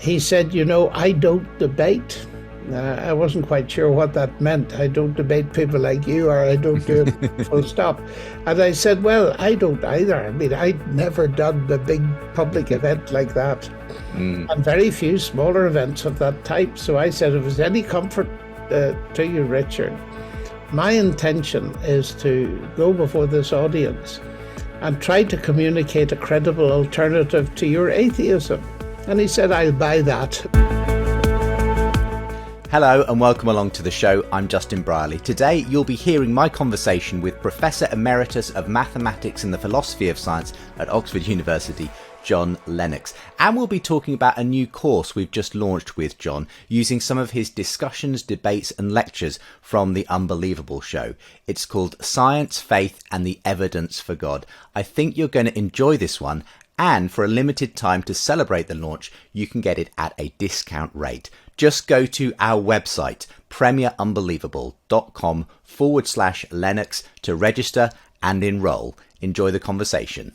he said, I don't debate. I wasn't quite sure what that meant. I don't debate people like you, or I don't do it full stop. And I said, well, I don't either. I mean, I'd never done a big public event like that, and very few smaller events of that type. So I said, if it's any comfort to you, Richard, my intention is to go before this audience and try to communicate a credible alternative to your atheism. And he said, I'll buy that. Hello and welcome along to the show. I'm Justin Brierley. Today you'll be hearing my conversation with Professor Emeritus of Mathematics and the Philosophy of Science at Oxford University, John Lennox. And we'll be talking about a new course we've just launched with John, using some of his discussions, debates and lectures from The Unbelievable Show. It's called Science, Faith and the Evidence for God. I think you're going to enjoy this one. And for a limited time to celebrate the launch, you can get it at a discount rate. Just go to our website, premierunbelievable.com/Lennox to register and enroll. Enjoy the conversation.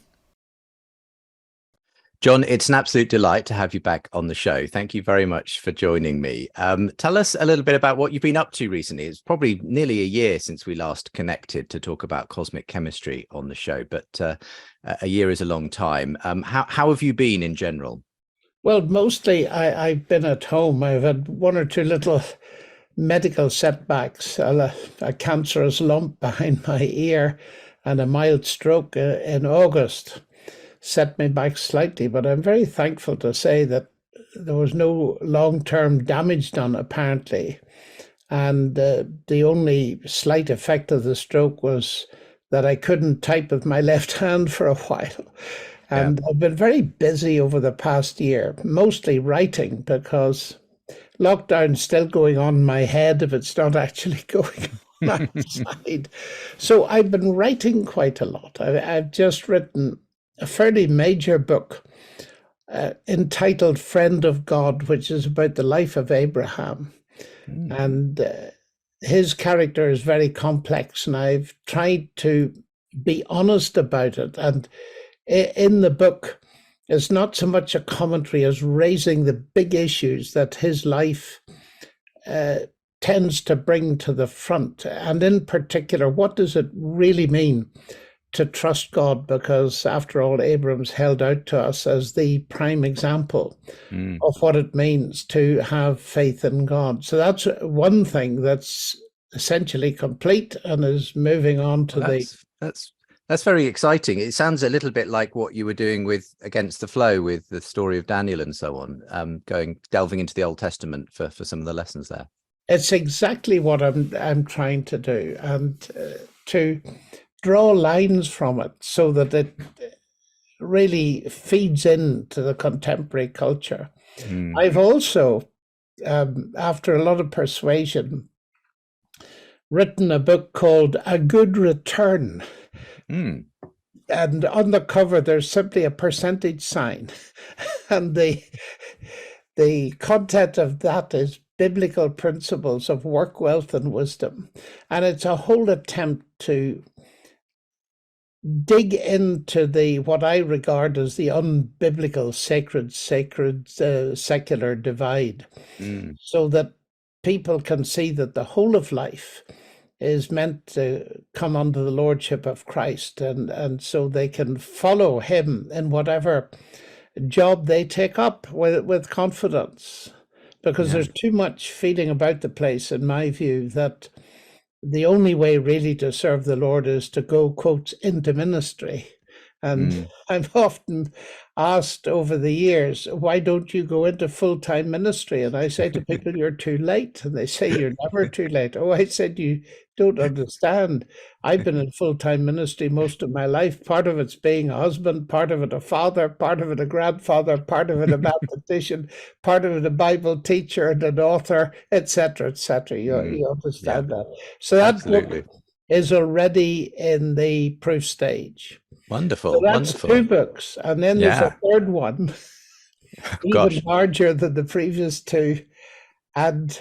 John, it's an absolute delight to have you back on the show. Thank you very much for joining me. Tell us a little bit about what you've been up to recently. It's probably nearly a year since we last connected to talk about cosmic chemistry on the show, but a year is a long time. How have you been in general? Well, mostly I've been at home. I've had one or two little medical setbacks, a cancerous lump behind my ear and a mild stroke in August. Set me back slightly, but I'm very thankful to say that there was no long-term damage done, apparently. And the only slight effect of the stroke was that I couldn't type with my left hand for a while. And I've been very busy over the past year, mostly writing, because lockdown's still going on in my head if it's not actually going on outside. So I've been writing quite a lot. I've just written a fairly major book entitled Friend of God, which is about the life of Abraham. And his character is very complex, and I've tried to be honest about it. And in the book, it's not so much a commentary as raising the big issues that his life tends to bring to the front. And in particular, what does it really mean to trust God? Because after all, Abraham's held out to us as the prime example of what it means to have faith in God. So that's one thing that's essentially complete and is moving on to That's very exciting. It sounds a little bit like what you were doing with Against the Flow, with the story of Daniel and so on, delving into the Old Testament for some of the lessons there. It's exactly what I'm trying to do, and to draw lines from it so that it really feeds into the contemporary culture. I've also, after a lot of persuasion, written a book called A Good Return. And on the cover, there's simply a percentage sign. And the content of that is biblical principles of work, wealth, and wisdom. And it's a whole attempt to dig into what I regard as the unbiblical sacred secular divide, so that people can see that the whole of life is meant to come under the lordship of Christ, and so they can follow him in whatever job they take up with confidence. Because there's too much feeling about the place, in my view, that the only way really to serve the Lord is to go, quotes, into ministry. And I've often asked over the years, why don't you go into full-time ministry? And I say to people, you're too late. And they say, you're never too late. Oh, I said, you don't understand. I've been in full-time ministry most of my life. Part of it's being a husband, part of it a father, part of it a grandfather, part of it a mathematician, part of it a Bible teacher and an author, etc., etc. You understand that? So that book is already in the proof stage. Wonderful. So that's two books. And then there's a third one, even larger than the previous two. And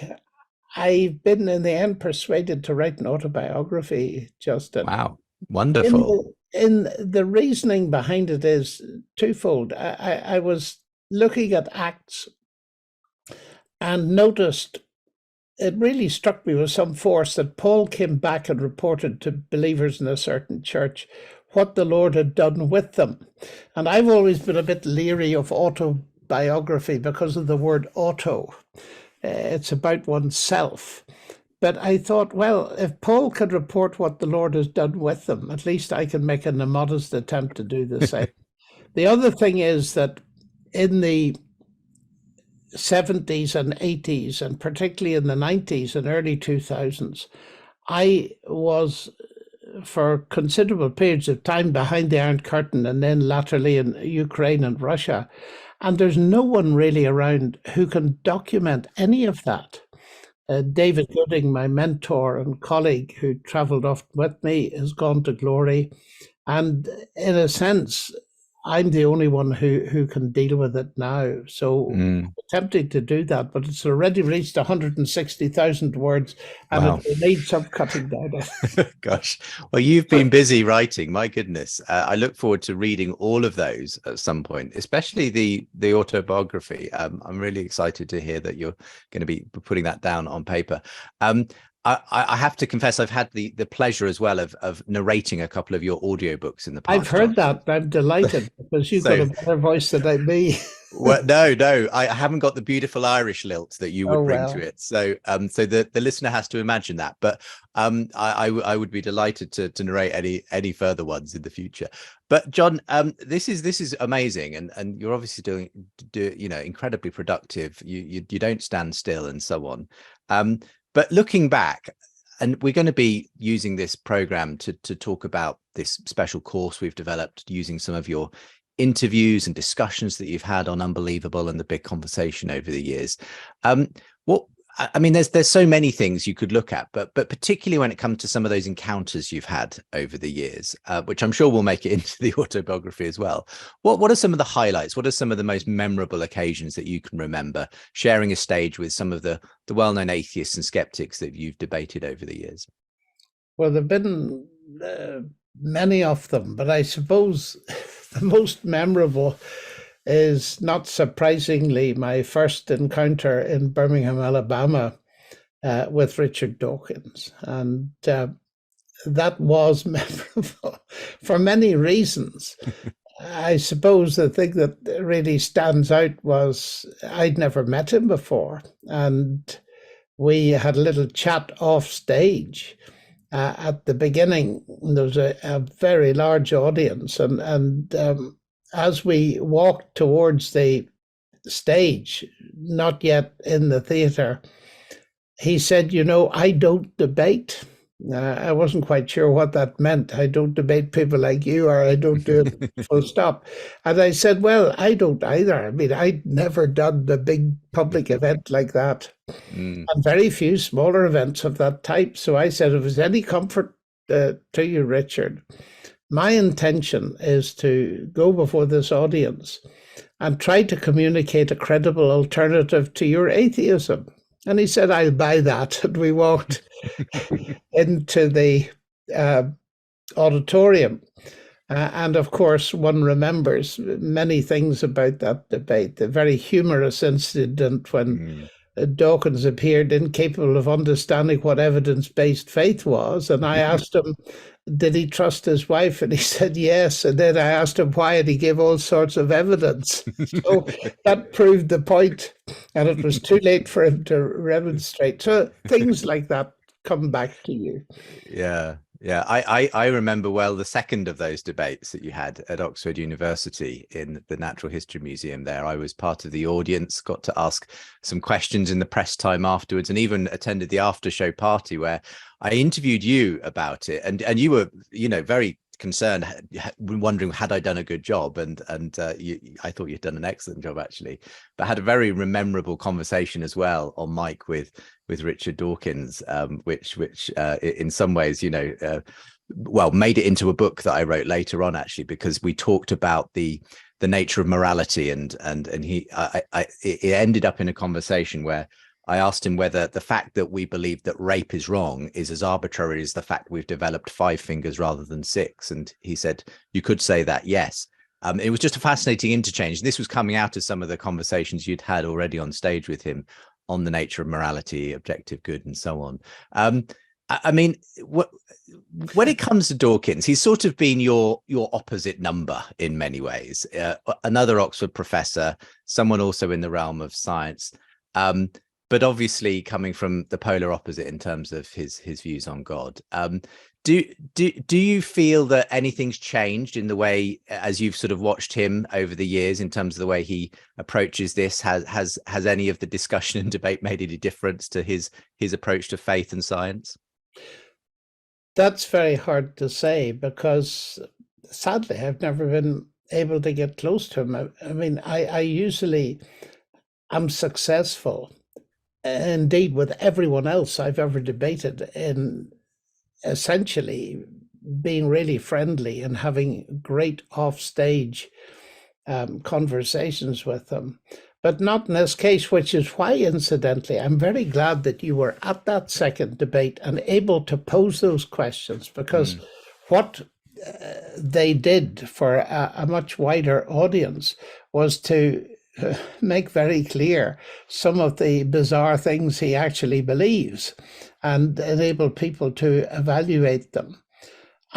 I've been in the end persuaded to write an autobiography, Justin. Wow, wonderful. In the reasoning behind it is twofold. I was looking at Acts and noticed it really struck me with some force that Paul came back and reported to believers in a certain church what the Lord had done with them. And I've always been a bit leery of autobiography because of the word auto. It's about oneself. But I thought, well, if Paul could report what the Lord has done with them, at least I can make a modest attempt to do the same. The other thing is that in the 70s and 80s, and particularly in the 90s and early 2000s, I was for considerable periods of time behind the Iron Curtain and then latterly in Ukraine and Russia. And there's no one really around who can document any of that. David Gooding, my mentor and colleague who traveled off with me, has gone to glory. And in a sense, I'm the only one who can deal with it now. So I'm attempting to do that, but it's already reached 160,000 words and Wow. it will need some cutting down. Gosh, well, you've been busy writing. My goodness, I look forward to reading all of those at some point, especially the autobiography. I'm really excited to hear that you're going to be putting that down on paper. I have to confess, I've had the pleasure as well of narrating a couple of your audiobooks in the past. I've heard that. I'm delighted because you've got a better voice than me. Well, no, I haven't got the beautiful Irish lilt that you would bring to it. So, so the listener has to imagine that. But I would be delighted to narrate any further ones in the future. But John, this is amazing, and you're obviously doing incredibly productive. You don't stand still and so on. But looking back, and we're going to be using this program to talk about this special course we've developed using some of your interviews and discussions that you've had on Unbelievable and the Big Conversation over the years. There's so many things you could look at, but particularly when it comes to some of those encounters you've had over the years, which I'm sure will make it into the autobiography as well. What are some of the highlights? What are some of the most memorable occasions that you can remember sharing a stage with some of the well-known atheists and skeptics that you've debated over the years? Well, there've been many of them, but I suppose the most memorable is, not surprisingly, my first encounter in Birmingham, Alabama, with Richard Dawkins. And that was memorable for many reasons. I suppose the thing that really stands out was I'd never met him before. And we had a little chat off stage. At the beginning, there was a very large audience, and as we walked towards the stage, not yet in the theatre, he said, I don't debate. I wasn't quite sure what that meant. I don't debate people like you, or I don't do it full stop. And I said, well, I don't either. I mean, I'd never done the big public event like that. And very few smaller events of that type. So I said, if it's any comfort to you, Richard, my intention is to go before this audience and try to communicate a credible alternative to your atheism. And he said, I'll buy that. And we walked into the auditorium. And of course, one remembers many things about that debate. The very humorous incident when Dawkins appeared incapable of understanding what evidence-based faith was. And I asked him, did he trust his wife? And he said, yes. And then I asked him why, and he gave all sorts of evidence. So that proved the point, and it was too late for him to remonstrate. So things like that come back to you. Yeah. I remember well the second of those debates that you had at Oxford University in the Natural History Museum there. I was part of the audience, got to ask some questions in the press time afterwards, and even attended the after show party where I interviewed you about it, and you were very concerned, wondering had I done a good job, and I thought you'd done an excellent job actually, but had a very memorable conversation as well on mic with Richard Dawkins, which in some ways made it into a book that I wrote later on actually, because we talked about the nature of morality, and it ended up in a conversation where I asked him whether the fact that we believe that rape is wrong is as arbitrary as the fact we've developed 5 fingers rather than 6. And he said, you could say that, yes, It was just a fascinating interchange. This was coming out of some of the conversations you'd had already on stage with him on the nature of morality, objective good, and so on. I mean, when it comes to Dawkins, he's sort of been your opposite number in many ways. Another Oxford professor, someone also in the realm of science, but obviously coming from the polar opposite in terms of his views on God. Do you feel that anything's changed in the way, as you've sort of watched him over the years, in terms of the way he approaches this? Has any of the discussion and debate made any difference to his approach to faith and science? That's very hard to say because sadly I've never been able to get close to him. I mean, I usually am successful, indeed, with everyone else I've ever debated, in essentially being really friendly and having great offstage conversations with them. But not in this case, which is why, incidentally, I'm very glad that you were at that second debate and able to pose those questions, because what they did for a much wider audience was to make very clear some of the bizarre things he actually believes and enable people to evaluate them.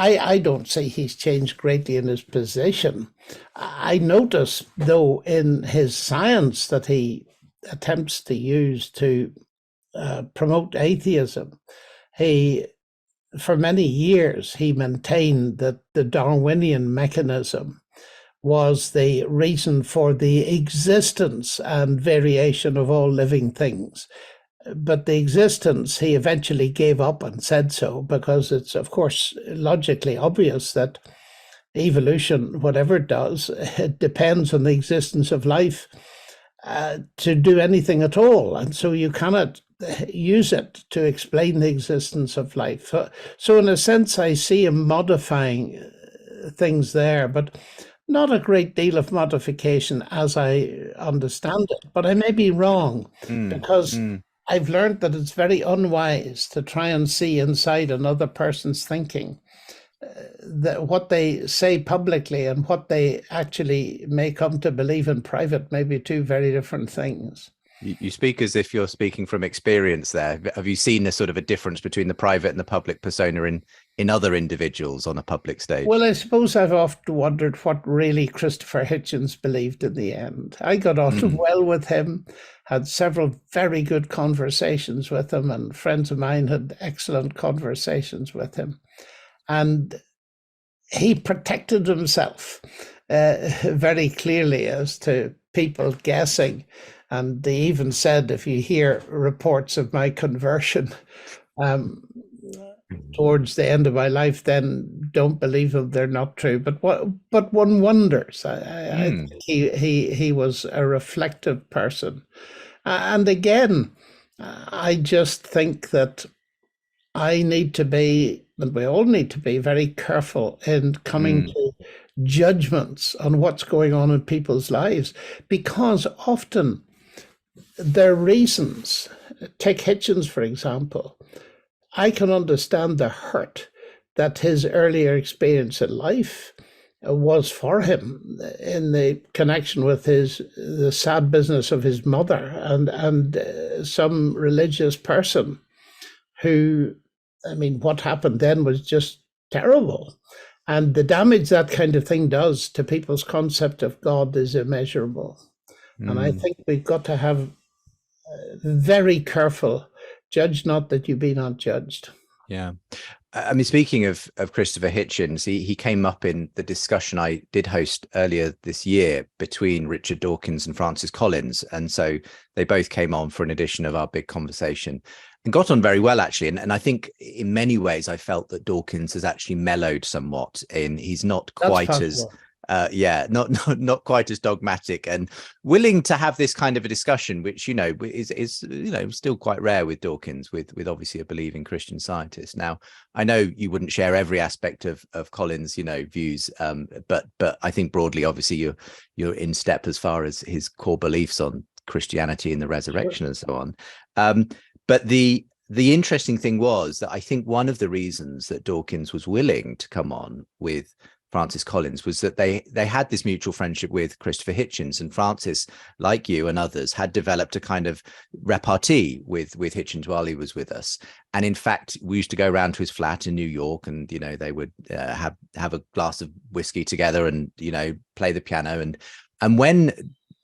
I don't say he's changed greatly in his position. I notice, though, in his science that he attempts to use to promote atheism. For many years, he maintained that the Darwinian mechanism was the reason for the existence and variation of all living things. But the existence he eventually gave up and said so, because it's, of course, logically obvious that evolution, whatever it does, it depends on the existence of life to do anything at all. And so you cannot use it to explain the existence of life. So in a sense, I see him modifying things there, but not a great deal of modification as I understand it. But I may be wrong, because I've learned that it's very unwise to try and see inside another person's thinking. That what they say publicly and what they actually may come to believe in private may be two very different things. You speak as if you're speaking from experience there. Have you seen a sort of a difference between the private and the public persona in other individuals on a public stage? Well, I suppose I've often wondered what really Christopher Hitchens believed in the end. I got on well with him, had several very good conversations with him, and friends of mine had excellent conversations with him. And he protected himself very clearly as to people guessing. And they even said, if you hear reports of my conversion towards the end of my life, then don't believe them; they're not true. But one wonders. I think he was a reflective person, and again, I just think that I need to be, and we all need to be, very careful in coming to judgments on what's going on in people's lives, because often their reasons, take Hitchens, for example, I can understand the hurt that his earlier experience in life was for him in the connection with the sad business of his mother and some religious person who, I mean, what happened then was just terrible. And the damage that kind of thing does to people's concept of God is immeasurable. And I think we've got to have very careful, judge not that you be not judged. Yeah. I mean, speaking of Christopher Hitchens, he came up in the discussion I did host earlier this year between Richard Dawkins and Francis Collins. And so they both came on for an edition of our big conversation and got on very well, actually. And I think in many ways, I felt that Dawkins has actually mellowed somewhat he's not quite as not quite as dogmatic and willing to have this kind of a discussion, which is still quite rare with Dawkins, with obviously a believing Christian scientist. Now, I know you wouldn't share every aspect of Collins' views, but I think broadly, obviously, you're in step as far as his core beliefs on Christianity and the resurrection and so on. But the interesting thing was that I think one of the reasons that Dawkins was willing to come on with Francis Collins was that they had this mutual friendship with Christopher Hitchens, and Francis, like you and others, had developed a kind of repartee with Hitchens while he was with us. And in fact, we used to go around to his flat in New York, and they would have a glass of whiskey together, and play the piano. And when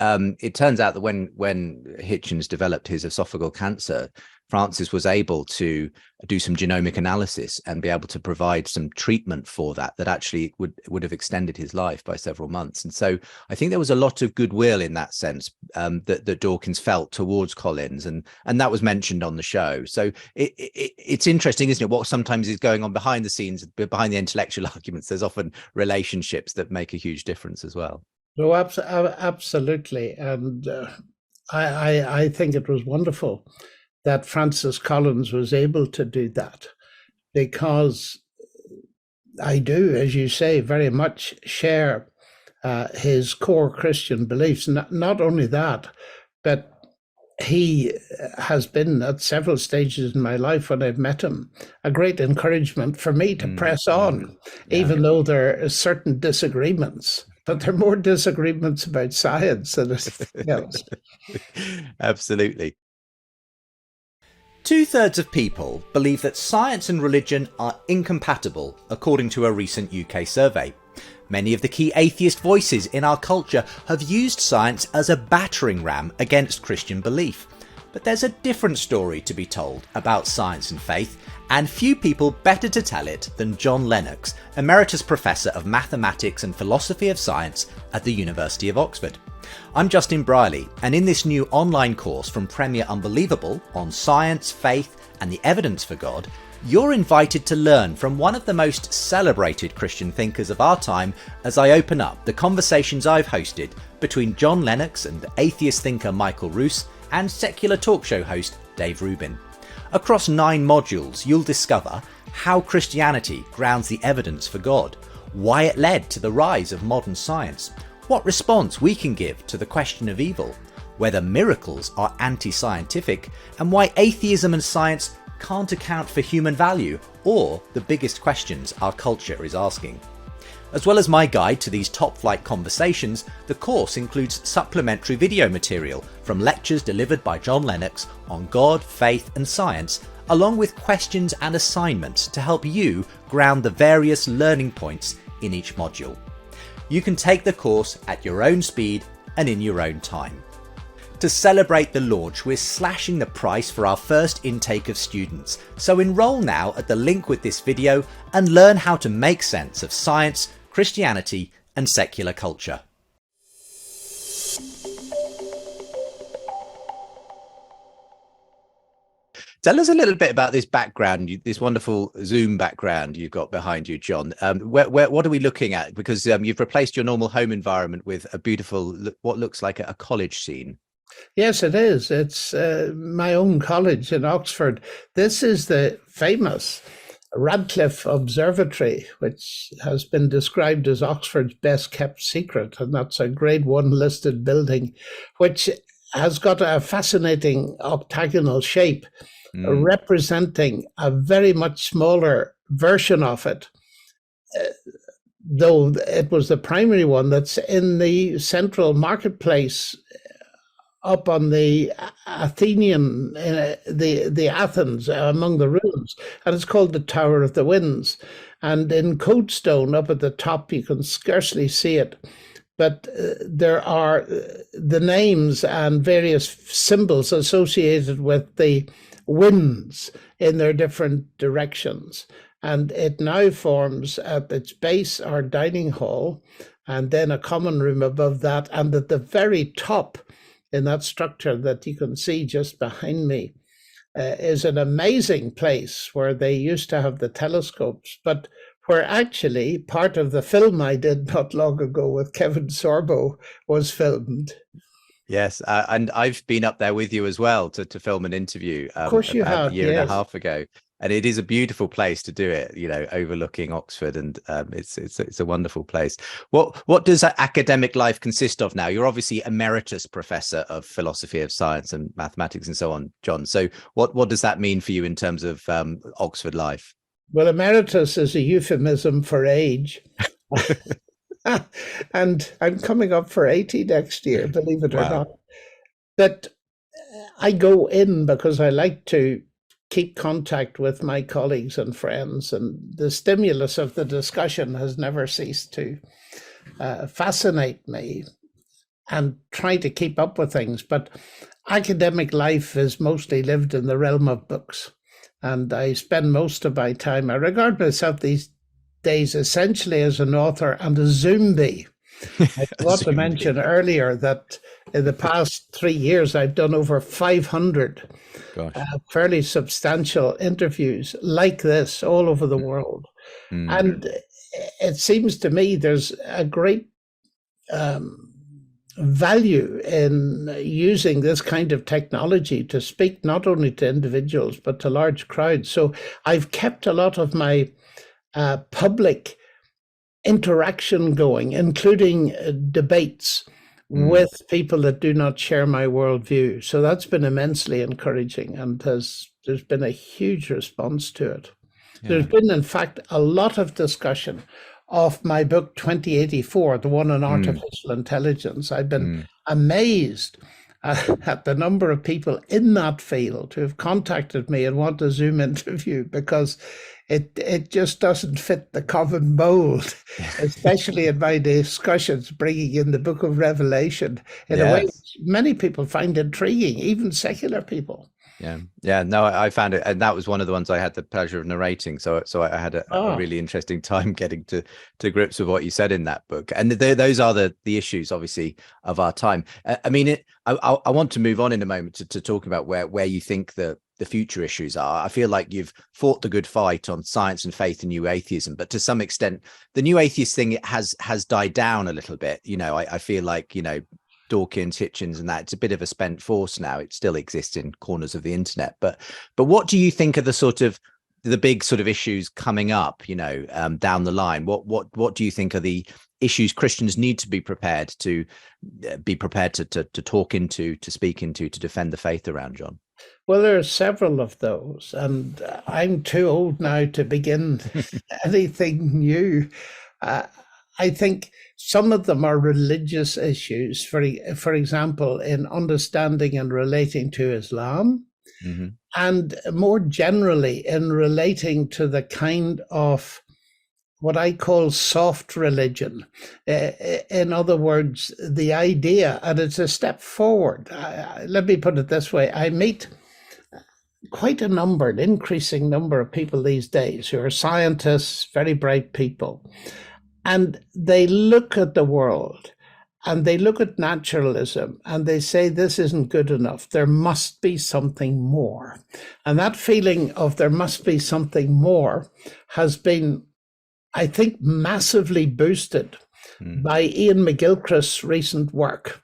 it turns out that when Hitchens developed his esophageal cancer, Francis was able to do some genomic analysis and be able to provide some treatment for that actually would have extended his life by several months. And so I think there was a lot of goodwill in that sense that Dawkins felt towards Collins, and that was mentioned on the show. So it's interesting, isn't it, what sometimes is going on behind the scenes, behind the intellectual arguments. There's often relationships that make a huge difference as well. No, absolutely. And I think it was wonderful that Francis Collins was able to do that, because I do, as you say, very much share his core Christian beliefs. Not only that, but he has been at several stages in my life when I've met him a great encouragement for me to press on, even though there are certain disagreements. But there are more disagreements about science than anything else. Absolutely. 2/3 of people believe that science and religion are incompatible, according to a recent UK survey. Many of the key atheist voices in our culture have used science as a battering ram against Christian belief. But there's a different story to be told about science and faith, and few people better to tell it than John Lennox, Emeritus Professor of Mathematics and Philosophy of Science at the University of Oxford. I'm Justin Briley, and in this new online course from Premier Unbelievable on science, faith and the evidence for God, you're invited to learn from one of the most celebrated Christian thinkers of our time as I open up the conversations I've hosted between John Lennox and atheist thinker Michael Roos and secular talk show host Dave Rubin. Across 9 modules, you'll discover how Christianity grounds the evidence for God, why it led to the rise of modern science, what response we can give to the question of evil, whether miracles are anti-scientific, and why atheism and science can't account for human value or the biggest questions our culture is asking. As well as my guide to these top-flight conversations, the course includes supplementary video material from lectures delivered by John Lennox on God, faith and science, along with questions and assignments to help you ground the various learning points in each module. You can take the course at your own speed and in your own time. To celebrate the launch, we're slashing the price for our first intake of students, so enroll now at the link with this video and learn how to make sense of science, Christianity and secular culture. Tell us a little bit about this background, this wonderful Zoom background you've got behind you, John. What are we looking at? Because you've replaced your normal home environment with a beautiful, what looks like a college scene. Yes, it is. It's my own college in Oxford. This is the famous Radcliffe Observatory, which has been described as Oxford's best kept secret. And that's a Grade 1 listed building, which has got a fascinating octagonal shape, representing a very much smaller version of it, though it was the primary one that's in the central marketplace up on the Athenian, the Athens among the ruins, and it's called the Tower of the Winds. And in Codestone up at the top, you can scarcely see it, but there are the names and various symbols associated with the winds in their different directions. And it now forms at its base our dining hall, and then a common room above that. And at the very top in that structure that you can see just behind me is an amazing place where they used to have the telescopes, but where actually part of the film I did not long ago with Kevin Sorbo was filmed. Yes, and I've been up there with you as well to film an interview of course you have, a year and a half ago. And it is a beautiful place to do it, overlooking Oxford, and it's a wonderful place. What does that academic life consist of now? You're obviously Emeritus Professor of Philosophy of Science and Mathematics and so on, John. So what does that mean for you in terms of Oxford life? Well, emeritus is a euphemism for age. And I'm coming up for 80 next year, believe it or Wow. not. But I go in because I like to keep contact with my colleagues and friends, and the stimulus of the discussion has never ceased to fascinate me and try to keep up with things. But academic life is mostly lived in the realm of books. And I spend most of my time, I regard myself these days essentially as an author and a zombie. I forgot to Presumably. mention earlier that in the past 3 years, I've done over 500 Gosh. fairly substantial interviews like this all over the world. Mm, And it seems to me there's a great um, value in using this kind of technology to speak not only to individuals but to large crowds. So I've kept a lot of my public interaction going, including debates mm, with people that do not share my worldview. So that's been immensely encouraging, and there's been a huge response to it. There's yeah. been, in fact, a lot of discussion of my book 2084, the one on Mm, artificial intelligence. I've been mm. amazed at the number of people in that field who have contacted me and want a Zoom interview because it just doesn't fit the common mold, especially in my discussions bringing in the book of Revelation in a way Yes. which many people find intriguing, even secular people. Yeah, yeah. No, I found it, and that was one of the ones I had the pleasure of narrating. So I had a Ah, really interesting time getting to grips with what you said in that book. And those are the issues, obviously, of our time. I mean, I want to move on in a moment to talk about where you think the future issues are. I feel like you've fought the good fight on science and faith and new atheism, but to some extent, the new atheist thing has died down a little bit. I feel like Dawkins, Hitchens, and that it's a bit of a spent force now. It still exists in corners of the internet, but what do you think are the big sort of issues coming up? Down the line. What do you think are the issues Christians need to be prepared to talk into, to speak into, to defend the faith around, John? well, there are several of those, and I'm too old now to begin anything new. Uh, I think some of them are religious issues, for example, in understanding and relating to Islam, Mm-hmm. and more generally in relating to the kind of what I call soft religion. In other words, the idea, and it's a step forward. Let me put it this way: I meet quite a number, an increasing number of people these days who are scientists, very bright people, and they look at the world and they look at naturalism and they say, this isn't good enough. There must be something more. And that feeling of there must be something more has been, I think, massively boosted Mm. by Ian McGilchrist's recent work,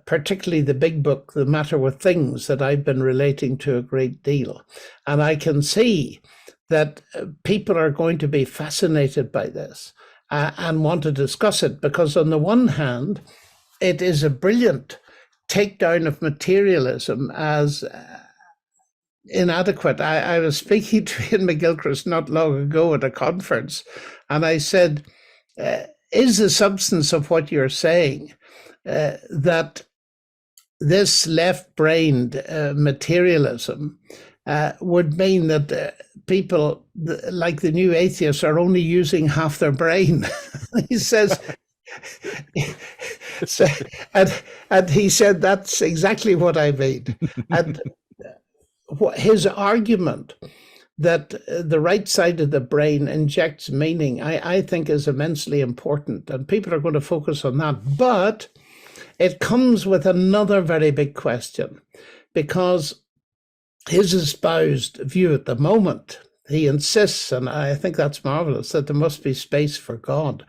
particularly the big book, The Matter with Things, that I've been relating to a great deal. And I can see that people are going to be fascinated by this and want to discuss it, because on the one hand, it is a brilliant takedown of materialism as inadequate. I was speaking to Ian McGilchrist not long ago at a conference, and I said, is the substance of what you're saying that this left-brained materialism would mean that people like the new atheists are only using half their brain? He says, so, and he said, that's exactly what I mean. And his argument that the right side of the brain injects meaning, I think is immensely important, and people are going to focus on that. But it comes with another very big question, because his espoused view at the moment, he insists, and I think that's marvelous, that there must be space for God.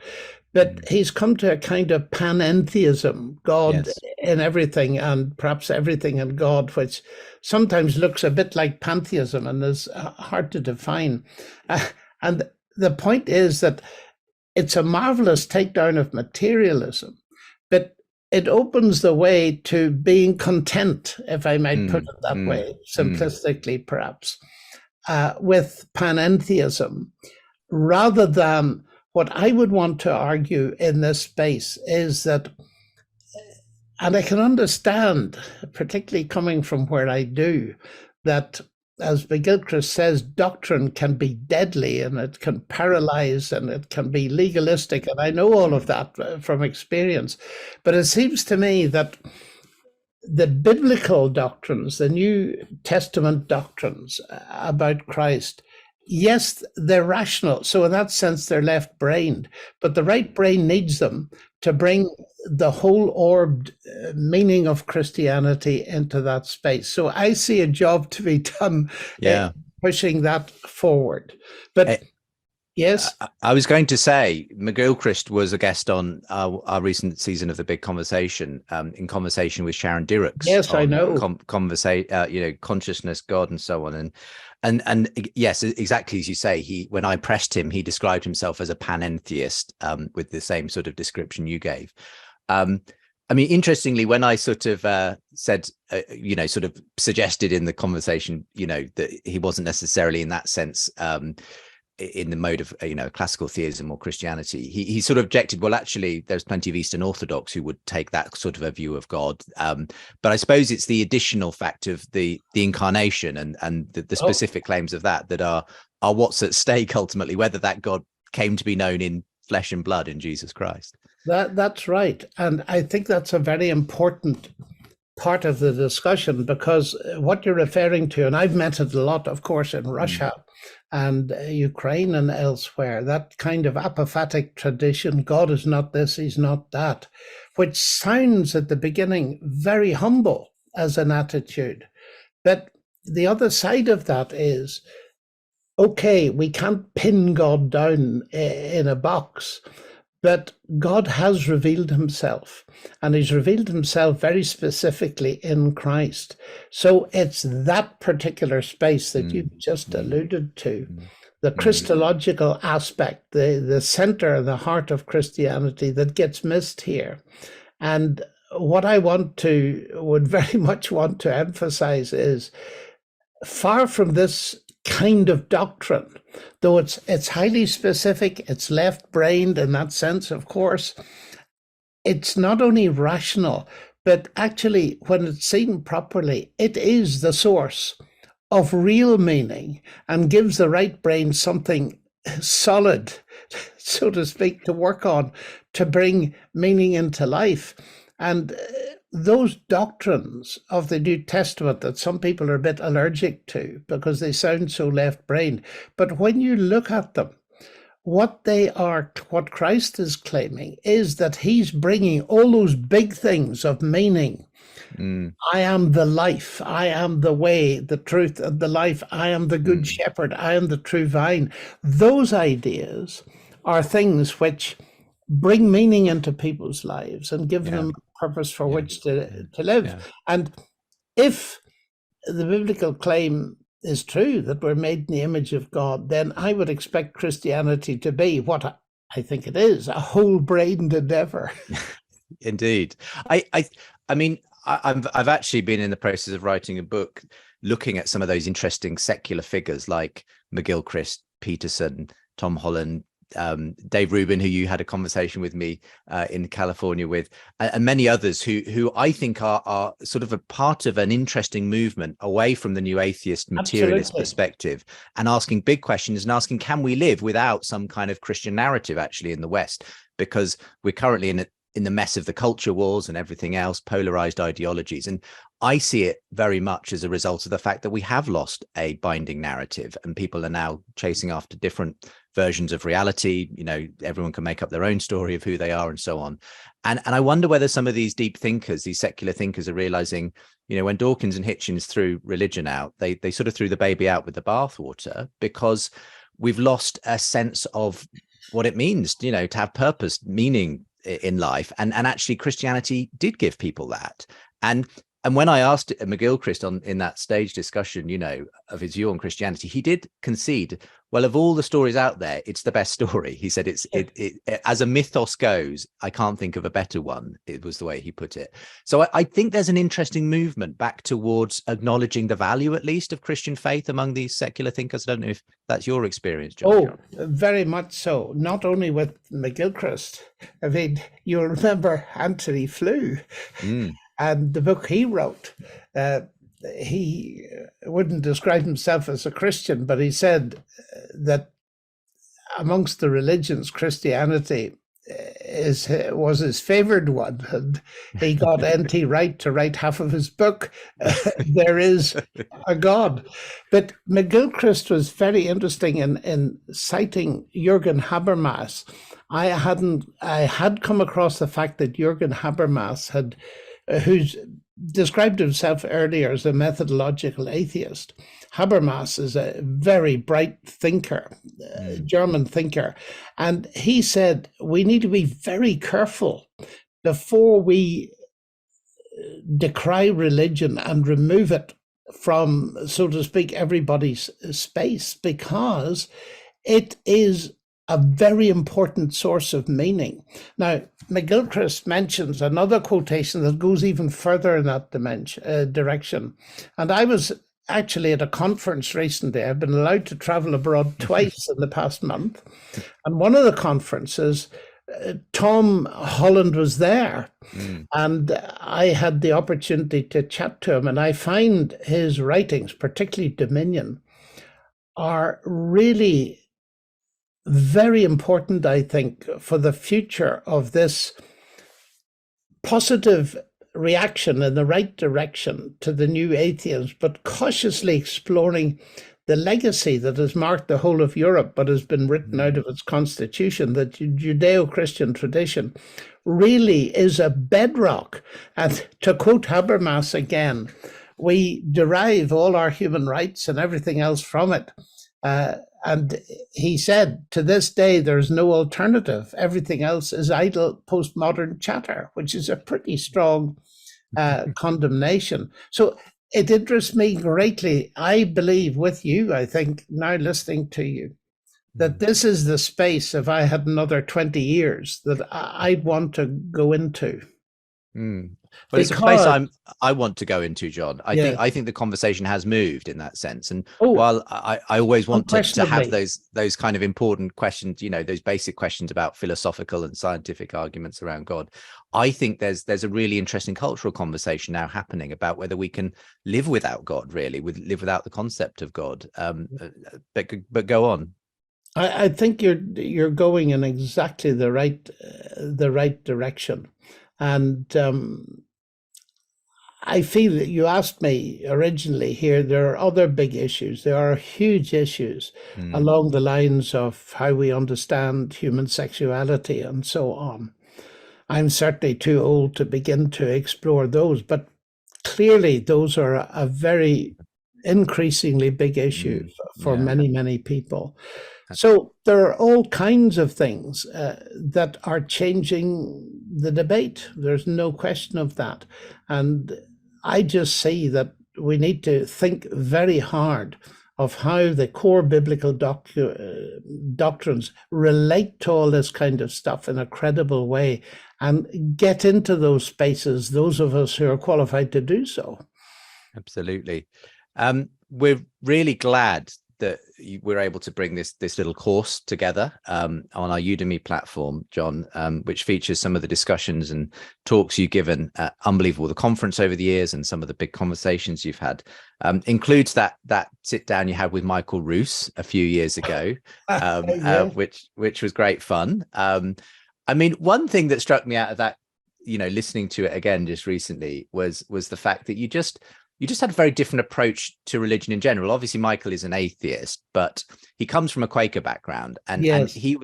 But he's come to a kind of panentheism, God Yes. in everything and perhaps everything in God, which sometimes looks a bit like pantheism and is hard to define. And the point is that it's a marvelous takedown of materialism, but it opens the way to being content, if I might put Mm, it that mm, way, mm, simplistically perhaps, with panentheism, rather than what I would want to argue in this space is that, and I can understand, particularly coming from where I do, that, as McGilchrist says, doctrine can be deadly and it can paralyze and it can be legalistic. And I know all of that from experience. But it seems to me that the biblical doctrines, the New Testament doctrines about Christ, yes, they're rational. So in that sense, they're left-brained. But the right brain needs them to bring the whole orbed meaning of Christianity into that space. So I see a job to be done pushing that forward. But yes, I was going to say McGilchrist was a guest on our recent season of The Big Conversation, in conversation with Sharon Dirks. Yes, I know. Consciousness, God, and so on. And yes, exactly as you say, when I pressed him, he described himself as a panentheist, with the same sort of description you gave. I mean, interestingly, when I sort of said, sort of suggested in the conversation, that he wasn't necessarily in that sense in the mode of classical theism or Christianity, he sort of objected, well, actually there's plenty of Eastern Orthodox who would take that sort of a view of God, but I suppose it's the additional fact of the incarnation and the specific claims of that are what's at stake ultimately, whether that God came to be known in flesh and blood in Jesus Christ. That's right, and I think that's a very important part of the discussion, because what you're referring to, and I've met it a lot, of course, in Russia and Ukraine and elsewhere, that kind of apophatic tradition, God is not this, he's not that, which sounds at the beginning very humble as an attitude. But the other side of that is, okay, we can't pin God down in a box, but God has revealed himself, and he's revealed himself very specifically in Christ. So it's that particular space that you've just alluded to, the Christological aspect, the center, the heart of Christianity that gets missed here. And what I would very much want to emphasize is, far from this kind of doctrine, though it's highly specific, it's left-brained in that sense, of course, it's not only rational, but actually, when it's seen properly, it is the source of real meaning and gives the right brain something solid, so to speak, to work on, to bring meaning into life. And those doctrines of the New Testament that some people are a bit allergic to because they sound so left-brained, but when you look at them, what Christ is claiming is that he's bringing all those big things of meaning. I am the life, I am the way, the truth, and the life, I am the good shepherd, I am the true vine. Those ideas are things which bring meaning into people's lives and give them purpose for which to live. And if the biblical claim is true that we're made in the image of God, then I would expect Christianity to be what I think it is, a whole-brained endeavor. Indeed. I mean, I've actually been in the process of writing a book looking at some of those interesting secular figures like McGilchrist, Peterson, Tom Holland, Dave Rubin, who you had a conversation with me in California with, and many others who I think are sort of a part of an interesting movement away from the new atheist materialist perspective, and asking big questions and asking, can we live without some kind of Christian narrative actually in the West? Because we're currently in the mess of the culture wars and everything else, polarized ideologies. And I see it very much as a result of the fact that we have lost a binding narrative and people are now chasing after different versions of reality. Everyone can make up their own story of who they are and so on. And I wonder whether some of these deep thinkers, these secular thinkers, are realizing, when Dawkins and Hitchens threw religion out, they sort of threw the baby out with the bathwater, because we've lost a sense of what it means, to have purpose, meaning in life. And actually Christianity did give people that. And And when I asked McGilchrist in that stage discussion, of his view on Christianity, he did concede, well, of all the stories out there, it's the best story. He said it as a mythos goes, I can't think of a better one. It was the way he put it. So I think there's an interesting movement back towards acknowledging the value, at least, of Christian faith among these secular thinkers. I don't know if that's your experience, John. Oh, very much so. Not only with McGilchrist. I mean, you'll remember Anthony Flew. And the book he wrote, he wouldn't describe himself as a Christian, but he said that amongst the religions, Christianity was his favored one, and he got N.T. Wright to write half of his book, There Is a God. But McGilchrist was very interesting in citing Jürgen Habermas. I had come across the fact that Jürgen Habermas who's described himself earlier as a methodological atheist. Habermas is a very bright thinker, German thinker. And he said, we need to be very careful before we decry religion and remove it from, so to speak, everybody's space, because it is a very important source of meaning. Now, McGilchrist mentions another quotation that goes even further in that direction. And I was actually at a conference recently. I've been allowed to travel abroad twice in the past month. And one of the conferences, Tom Holland was there. And I had the opportunity to chat to him. And I find his writings, particularly Dominion, are really very important, I think, for the future of this positive reaction in the right direction to the new atheism, but cautiously exploring the legacy that has marked the whole of Europe, but has been written out of its constitution, that Judeo-Christian tradition really is a bedrock. And to quote Habermas again, we derive all our human rights and everything else from it. And he said, to this day, there's no alternative. Everything else is idle postmodern chatter, which is a pretty strong condemnation. So it interests me greatly. I believe with you, I think, now listening to you, that this is the space, if I had another 20 years, that I'd want to go into. Well, it's a place I want to go into, John. I think the conversation has moved in that sense. And while I always want to have those kind of important questions, those basic questions about philosophical and scientific arguments around God, I think there's a really interesting cultural conversation now happening about whether we can live without God, really, live without the concept of God. But go on. I think you're going in exactly the right direction. And I feel that you asked me originally here, there are other big issues. There are huge issues along the lines of how we understand human sexuality and so on. I'm certainly too old to begin to explore those, but clearly those are a very increasingly big issue for many, many people. So there are all kinds of things that are changing the debate. There's no question of that. And I just see that we need to think very hard of how the core biblical doctrines relate to all this kind of stuff in a credible way and get into those spaces, those of us who are qualified to do so. Absolutely. We're really glad that we're able to bring this little course together on our Udemy platform, John, which features some of the discussions and talks you've given at Unbelievable, the conference over the years, and some of the big conversations you've had. Includes that sit down you had with Michael Roos a few years ago, which was great fun. I mean, one thing that struck me out of that, listening to it again just recently was the fact that you just had a very different approach to religion in general. Obviously, Michael is an atheist, but he comes from a Quaker background, and he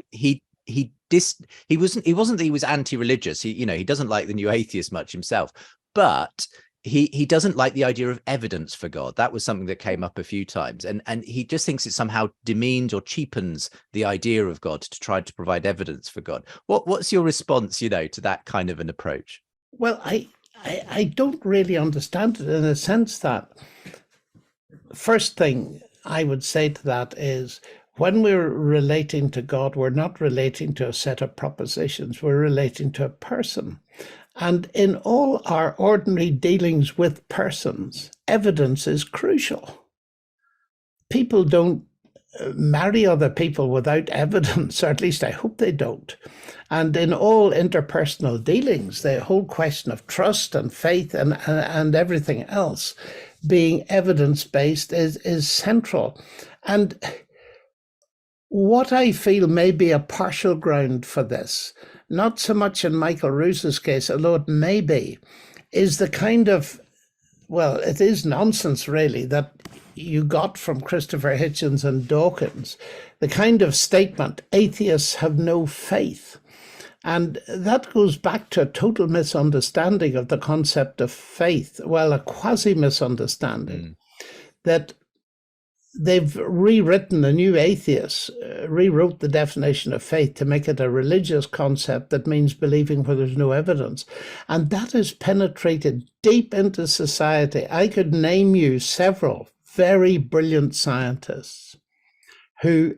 wasn't that he was anti-religious. He doesn't like the new atheist much himself, but he doesn't like the idea of evidence for God. That was something that came up a few times, and he just thinks it somehow demeans or cheapens the idea of God to try to provide evidence for God. What's your response, to that kind of an approach? Well, I don't really understand it in a sense that first thing I would say to that is when we're relating to God, we're not relating to a set of propositions, we're relating to a person. And in all our ordinary dealings with persons, evidence is crucial. People don't marry other people without evidence, or at least I hope they don't. And in all interpersonal dealings, the whole question of trust and faith and everything else being evidence-based is central. And what I feel may be a partial ground for this, not so much in Michael Roos's case, although it may be, is the kind of, well, it is nonsense really, that you got from Christopher Hitchens and Dawkins, the kind of statement, atheists have no faith. And that goes back to a total misunderstanding of the concept of faith. Well, a quasi-misunderstanding that they've rewritten, the new atheists rewrote the definition of faith to make it a religious concept that means believing where there's no evidence. And that has penetrated deep into society. I could name you several very brilliant scientists who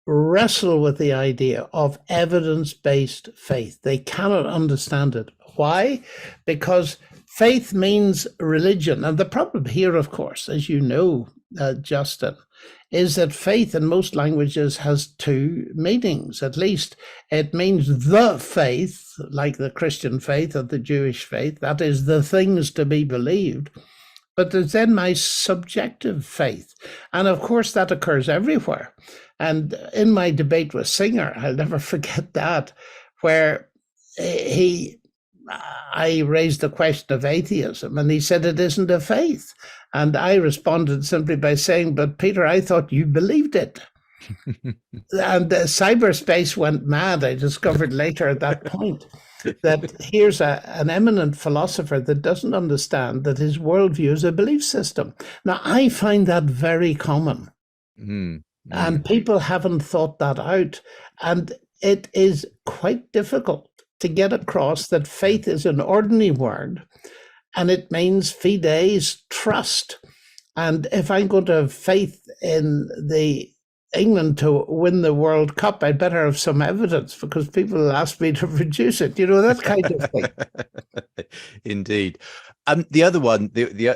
wrestle with the idea of evidence-based faith. They cannot understand it. Why? Because faith means religion. And the problem here, of course, as you know, Justin, is that faith in most languages has two meanings. At least it means the faith, like the Christian faith or the Jewish faith, that is the things to be believed. But there's then my subjective faith. And of course, that occurs everywhere. And in my debate with Singer, I'll never forget that, where I raised the question of atheism, and he said it isn't a faith. And I responded simply by saying, but Peter, I thought you believed it. And cyberspace went mad. I discovered later at that point that here's an eminent philosopher that doesn't understand that his worldview is a belief system. Now, I find that very common. And people haven't thought that out. And it is quite difficult to get across that faith is an ordinary word, and it means fides, trust. And if I'm going to have faith in England to win the World Cup, I'd better have some evidence because people will ask me to produce it. You know, that kind of thing. Indeed. The other one,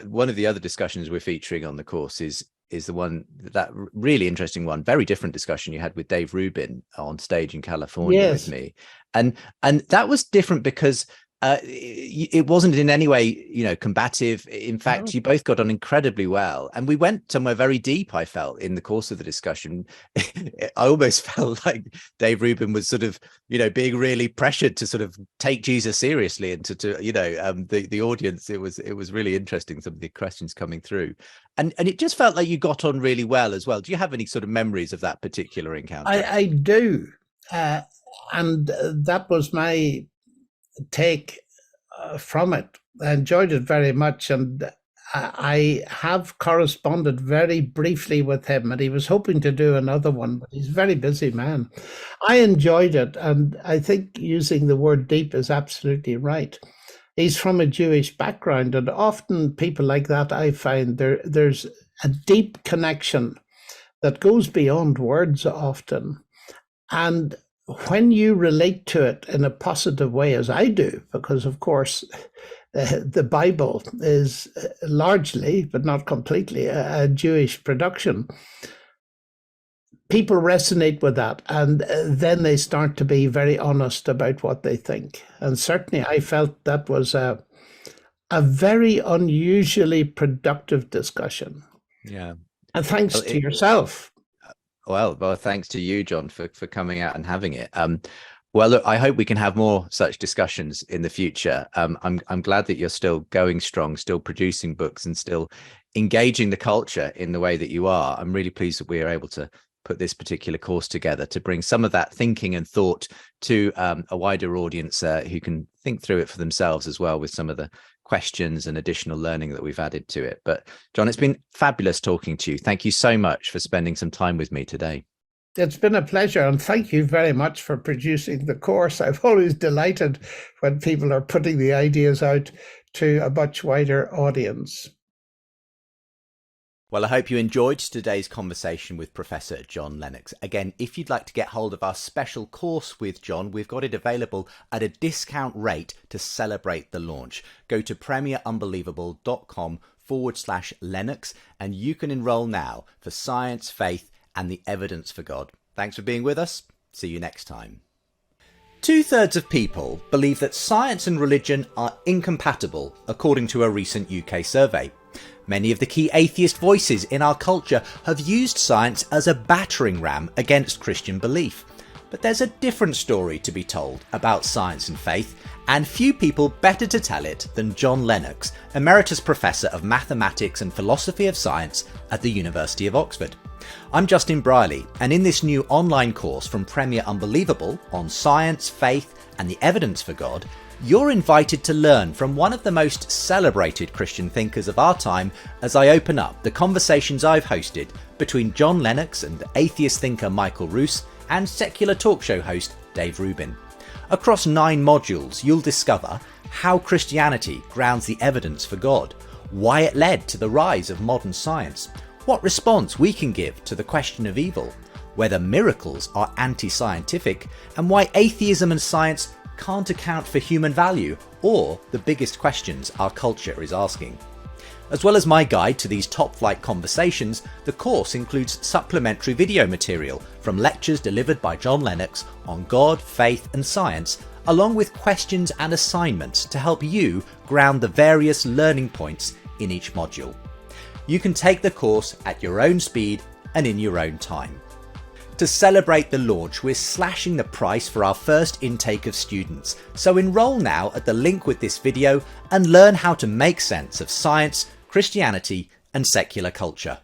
one of the other discussions we're featuring on the course is the one, that really interesting one, very different discussion you had with Dave Rubin on stage in California with me. And that was different because it wasn't in any way, combative. In fact, you both got on incredibly well. And we went somewhere very deep, I felt, in the course of the discussion. I almost felt like Dave Rubin was sort of, being really pressured to sort of take Jesus seriously and to the audience. It was really interesting, some of the questions coming through. And it just felt like you got on really well as well. Do you have any sort of memories of that particular encounter? I do. And that was my take from it. I enjoyed it very much, and I have corresponded very briefly with him, and he was hoping to do another one, but he's a very busy man. I enjoyed it, and I think using the word deep is absolutely right. He's from a Jewish background, and often people like that, I find there's a deep connection that goes beyond words often. And when you relate to it in a positive way, as I do, because of course the Bible is largely, but not completely, a Jewish production, people resonate with that, and then they start to be very honest about what they think. And certainly I felt that was a very unusually productive discussion. Yeah. And thanks to yourself. Well, thanks to you, John, for coming out and having it. Well, look, I hope we can have more such discussions in the future. I'm glad that you're still going strong, still producing books, and still engaging the culture in the way that you are. I'm really pleased that we are able to put this particular course together to bring some of that thinking and thought to a wider audience who can think through it for themselves as well, with some of the questions and additional learning that we've added to it. But John, it's been fabulous talking to you. Thank you so much for spending some time with me today. It's been a pleasure, and thank you very much for producing the course. I'm always delighted when people are putting the ideas out to a much wider audience. Well, I hope you enjoyed today's conversation with Professor John Lennox. Again, if you'd like to get hold of our special course with John, we've got it available at a discount rate to celebrate the launch. Go to premierunbelievable.com/Lennox and you can enroll now for Science, Faith and the Evidence for God. Thanks for being with us. See you next time. 2/3 of people believe that science and religion are incompatible, according to a recent UK survey. Many of the key atheist voices in our culture have used science as a battering ram against Christian belief. But there's a different story to be told about science and faith, and few people better to tell it than John Lennox, Emeritus Professor of Mathematics and Philosophy of Science at the University of Oxford. I'm Justin Briley, and in this new online course from Premier Unbelievable on science, faith and the evidence for God, you're invited to learn from one of the most celebrated Christian thinkers of our time as I open up the conversations I've hosted between John Lennox and atheist thinker Michael Roos and secular talk show host Dave Rubin. Across 9 modules, you'll discover how Christianity grounds the evidence for God, why it led to the rise of modern science, what response we can give to the question of evil, whether miracles are anti-scientific, and why atheism and science can't account for human value or the biggest questions our culture is asking. As well as my guide to these top-flight conversations, the course includes supplementary video material from lectures delivered by John Lennox on God, faith and science, along with questions and assignments to help you ground the various learning points in each module. You can take the course at your own speed and in your own time. To celebrate the launch, we're slashing the price for our first intake of students, so enroll now at the link with this video and learn how to make sense of science, Christianity and secular culture.